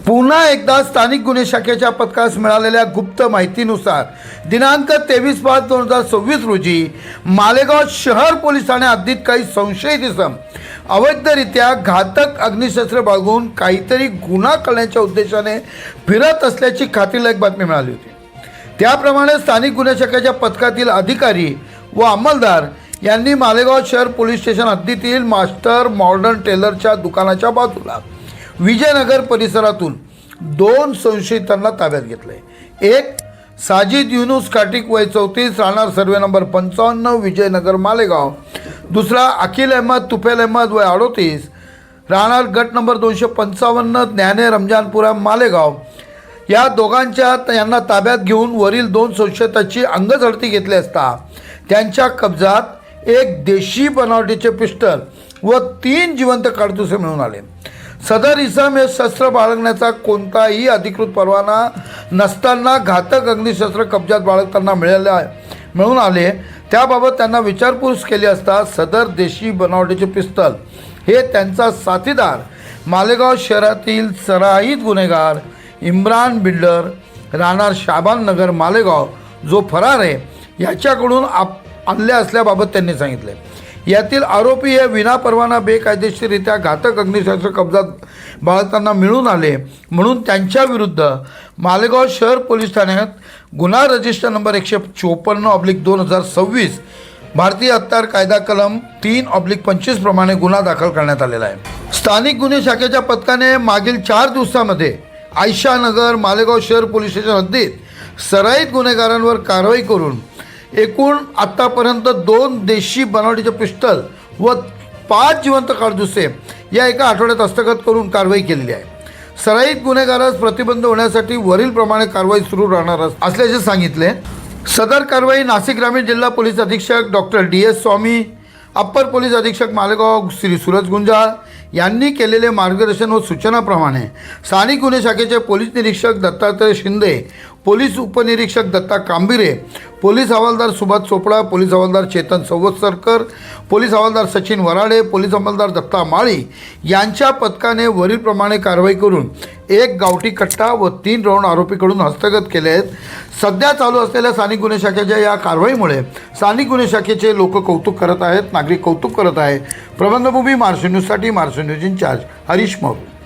पुन्हा एकदा स्थानिक गुन्हे शाखेच्या पथकास मिळालेल्या गुप्त माहितीनुसार दिनांक 23/5/2026 रोजी मालेगाव शहर पोलीस ठाणे हद्दीत काही संशयित इसम अवैधरित्या घातक अग्निशस्त्र बाळगून काहीतरी गुन्हा करण्याच्या उद्देशाने फिरत असल्याची खात्रीलायक बातमी मिळाली होती। त्याप्रमाणे स्थानिक गुन्हे शाखेच्या पथकातील अधिकारी व अंमलदार यांनी मालेगाव शहर पोलीस स्टेशन हद्दीतील मास्टर मॉडर्न टेलरच्या दुकानाच्या बाजूला विजयनगर परिसरातून 2 संशयितांना ताब्यात घेतले। एक साजिद युनुस काटिक वय 34 राहणार सर्वे नंबर 55 विजयनगर मालेगाव। दुसरा अखिल अहमद तुफेल अहमद वय 38 राहणार गट नंबर 255 ज्ञाने रमजानपुरा मालेगाव। या दोघांच्या यांना ताब्यात घेऊन वरील 2 संशयितांची अंगझडती घेतली असता त्यांच्या कब्जात एक देशी बनावटीचे पिस्टल व 3 जिवंत काडतुसे मिळून आले। सदर इसम हे शस्त्र बाळगण्याचा कोणताही अधिकृत परवाना नसताना घातक अग्निशस्त्र कब्जात बाळगताना मिळून आले। त्याबाबत त्यांना विचारपूस केली असता सदर देशी बनावटीचे पिस्तल हे त्यांचा साथीदार मालेगाव शहरातील सराईत गुन्हेगार इम्रान बिल्डर राहणार शाबान नगर मालेगाव जो फरार आहे याच्याकडून आणले असल्याबाबत त्यांनी सांगितले। यातील आरोपी हे विनापरवाना बेकायदेशीररित्या घातक अग्निशस्त्र कब्जात बाळगताना मिळून आले म्हणून त्यांच्या विरुद्ध मालेगाव शहर पोलीस ठाण्यात गुन्हा रजिस्टर नंबर 154/2026 भारतीय हत्यार कायदा कलम 3/25 प्रमाणे गुन्हा दाखल करण्यात आलेला आहे। स्थानिक गुन्हे शाखेच्या पथकाने मागील 4 दिवसांमध्ये आयशा नगर मालेगाव शहर पोलीस स्टेशन हद्दीत सराईत गुन्हेगारांवर कारवाई करून एकूण आत्तापर्यंत 2 देशी बनावटीचे पिस्टल व 5 जिवंत काडतुसे या एका आठवड्यात हस्तगत करून कारवाई केलेली आहे। सराईत गुन्हेगारास प्रतिबंध होण्यासाठी वरील प्रमाणे कारवाई सुरू राहणार असल्याचे सांगितले। सदर कारवाई नाशिक ग्रामीण जिल्हा पोलीस अधीक्षक डॉक्टर DS स्वामी, अप्पर पोलीस अधीक्षक मालेगाव श्री सूरज गुंजाळ यांनी केलेले मार्गदर्शन व सूचनाप्रमाणे स्थानिक गुन्हे शाखेचे पोलीस निरीक्षक दत्तात्रय शिंदे, पोलीस उपनिरीक्षक दत्ता कांबिरे, पोलीस हवालदार सुभाष चोपडा, पोलीस हवालदार चेतन संवत्सरकर, पोलीस हवालदार सचिन वराडे, पोलीस अंमलदार दत्ता माळी यांच्या पथकाने वरीलप्रमाणे कारवाई करून 1 गावठी कट्टा व 3 राऊंड आरोपीकडून हस्तगत केले आहेत। सध्या चालू असलेल्या स्थानिक गुन्हे शाखेच्या या कारवाईमुळे स्थानिक गुन्हे शाखेचे लोक कौतुक करत आहेत, नागरिक कौतुक करत आहे। प्रबंधभूमी महाराष्ट्र न्यूजसाठी महाराष्ट्र न्यूज इंचार्ज हरीश मोरे।